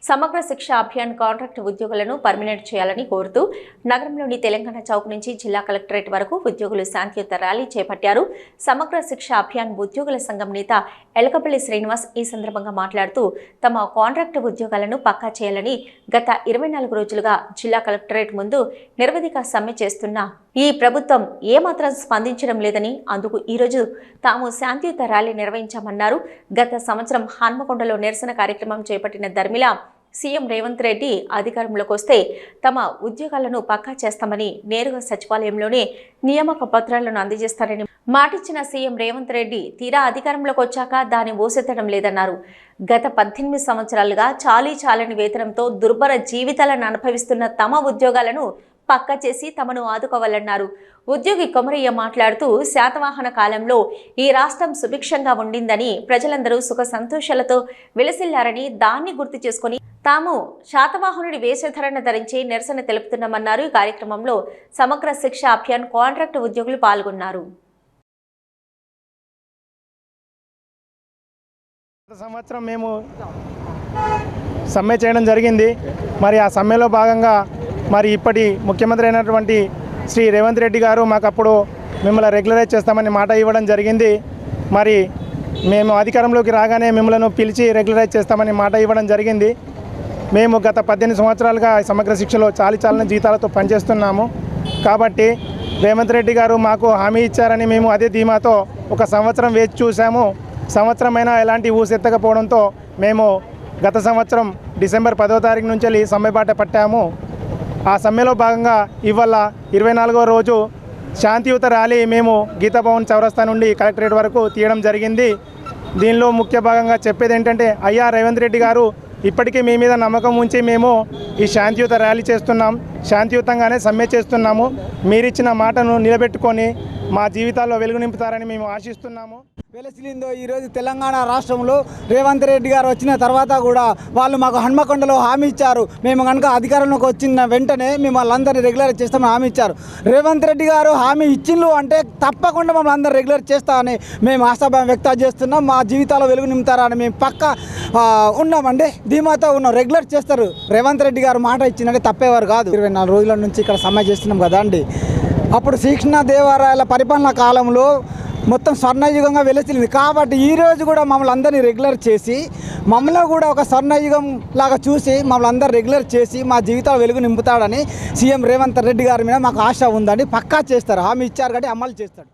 సమగ్ర శిక్ష అభియాన్ కాంట్రాక్ట్ ఉద్యోగులను పర్మినెంట్ చేయాలని కోరుతూ నగరంలోని తెలంగాణ చౌక్ నుంచి జిల్లా కలెక్టరేట్ వరకు ఉద్యోగులు శాంతియుత ర్యాలీ చేపట్టారు. సమగ్ర శిక్ష అభియాన్ ఉద్యోగుల సంఘం నేత ఎలకపల్లి శ్రీనివాస్ ఈ సందర్భంగా మాట్లాడుతూ తమ కాంట్రాక్ట్ ఉద్యోగాలను పక్కా చేయాలని గత 24 రోజులుగా జిల్లా కలెక్టరేట్ ముందు నిరవధిక సమ్మె చేస్తున్న ఈ ప్రభుత్వం ఏమాత్రం స్పందించడం లేదని, అందుకు ఈరోజు తాము శాంతియుత ర్యాలీ నిర్వహించామన్నారు. గత సంవత్సరం హన్మకొండలో నిరసన కార్యక్రమం చేపట్టిన ధర్మిల సీఎం రేవంత్ రెడ్డి అధికారంలోకి వస్తే తమ ఉద్యోగాలను పక్కా చేస్తామని నేరుగా సచివాలయంలోనే నియామక పత్రాలను అందజేస్తారని మాటిచ్చిన సీఎం రేవంత్ రెడ్డి తీరా అధికారంలోకి వచ్చాక దాన్ని ఊసెత్తడం లేదన్నారు. గత 18 సంవత్సరాలుగా చాలని వేతనంతో దుర్భర జీవితాలను అనుభవిస్తున్న తమ ఉద్యోగాలను పక్కా చేసి తమను ఆదుకోవాలన్నారు. ఉద్యోగి కొమరయ్య మాట్లాడుతూ శాతవాహన కాలంలో ఈ రాష్ట్రం సుభిక్షంగా ఉండిందని, ప్రజలందరూ సుఖ సంతోషాలతో విలసిల్లారని దాన్ని గుర్తు చేసుకుని తాము శాతవాహనుడి వేషధరణ ధరించి నిరసన తెలుపుతున్నామన్నారు. ఈ కార్యక్రమంలో సమగ్ర శిక్ష అభియాన్ కాంట్రాక్ట్ ఉద్యోగులు పాల్గొన్నారు. సంవత్సరం మేము సమ్మె చేయడం జరిగింది. మరి ఆ సమ్మెలో భాగంగా మరి ఇప్పటి ముఖ్యమంత్రి అయినటువంటి శ్రీ రేవంత్ రెడ్డి గారు మాకు అప్పుడు మిమ్మల్ని రెగ్యులరైజ్ చేస్తామని మాట ఇవ్వడం జరిగింది. మరి మేము అధికారంలోకి రాగానే మిమ్మల్ని పిలిచి రెగ్యులరైజ్ చేస్తామని మాట ఇవ్వడం జరిగింది. మేము గత 18 సంవత్సరాలుగా సమగ్ర శిక్షలో చాలని జీతాలతో పనిచేస్తున్నాము. కాబట్టి రేవంత్ రెడ్డి గారు మాకు హామీ ఇచ్చారని మేము అదే ధీమాతో ఒక సంవత్సరం వేచి చూసాము. సంవత్సరమైనా ఎలాంటి ఊసెత్తకపోవడంతో మేము గత సంవత్సరం డిసెంబర్ 10వ తారీఖు నుంచి సమ్మె బాట పట్టాము. ఆ సమ్మెలో భాగంగా ఇవాళ 24వ రోజు శాంతియుత ర్యాలీ మేము గీతాభవన్ చౌరస్తా నుండి కలెక్టరేట్ వరకు తీయడం జరిగింది. దీనిలో ముఖ్య భాగంగా చెప్పేది ఏంటంటే, అయ్యా రేవంత్ రెడ్డి గారు ఇప్పటికీ మీ మీద నమ్మకం ఉంచి మేము ఈ శాంతియుత ర్యాలీ చేస్తున్నాం, శాంతియుతంగానే సమ్మె చేస్తున్నాము. మీరిచ్చిన మాటను నిలబెట్టుకొని మా జీవితాల్లో వెలుగు నింపుతారని మేము ఆశిస్తున్నాము. వెలసిలిందో ఈరోజు తెలంగాణ రాష్ట్రంలో రేవంత్ రెడ్డి గారు వచ్చిన తర్వాత కూడా వాళ్ళు మాకు హన్మకొండలో హామీ ఇచ్చారు. మేము కనుక అధికారంలోకి వచ్చిన వెంటనే మేము వాళ్ళందరినీ రెగ్యులర్ చేస్తామని హామీ ఇచ్చారు. రేవంత్ రెడ్డి గారు హామీ ఇచ్చిండ్రు అంటే తప్పకుండా మమ్మల్ని అందరూ రెగ్యులర్ చేస్తామని మేము ఆశాభావం వ్యక్తం చేస్తున్నాం. మా జీవితాల్లో వెలుగు నింపుతారని మేము పక్కా ఉన్నామండి, ధీమాతో ఉన్నాం. రెగ్యులర్ చేస్తారు. రేవంత్ రెడ్డి గారు మాట ఇచ్చిందంటే తప్పేవారు కాదు. 24 రోజుల నుంచి ఇక్కడ సమ్మె చేస్తున్నాం కదా అండి. అప్పుడు శ్రీకృష్ణదేవరాయల పరిపాలన కాలంలో మొత్తం స్వర్ణయుగంగా వెలసిల్లింది. కాబట్టి ఈరోజు కూడా మమ్మల్ని అందరినీ రెగ్యులర్ చేసి మమ్మల్ని కూడా ఒక స్వర్ణయుగం లాగా చూసి మమ్మల్ని అందరూ రెగ్యులర్ చేసి మా జీవితాలు వెలుగు నింపుతాడని సీఎం రేవంత్ రెడ్డి గారి మీద మాకు ఆశ ఉందండి. పక్కా చేస్తారు. హామీ ఇచ్చారు కాబట్టి అమలు చేస్తాడు.